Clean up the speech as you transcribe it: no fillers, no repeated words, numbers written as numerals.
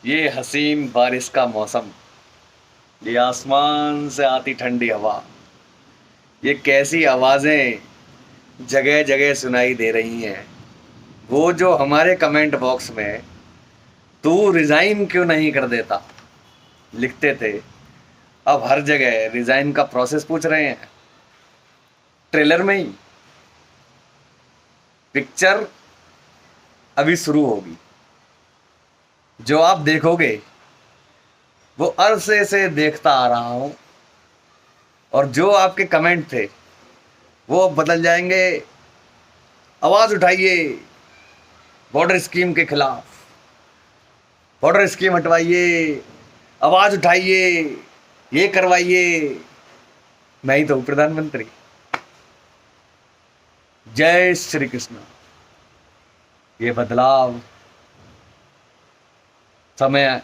ये हसीन बारिश का मौसम, ये आसमान से आती ठंडी हवा, ये कैसी आवाजें जगह जगह सुनाई दे रही हैं। वो जो हमारे कमेंट बॉक्स में तू रिजाइन क्यों नहीं कर देता लिखते थे, अब हर जगह रिजाइन का प्रोसेस पूछ रहे हैं। ट्रेलर में ही पिक्चर अभी शुरू होगी, जो आप देखोगे वो अरसे से देखता आ रहा हूं, और जो आपके कमेंट थे वो अब बदल जाएंगे। आवाज उठाइए बॉर्डर स्कीम के खिलाफ, बॉर्डर स्कीम हटवाइए, आवाज उठाइए, ये करवाइए। मैं ही तो हूं प्रधानमंत्री। जय श्री कृष्ण। ये बदलाव समय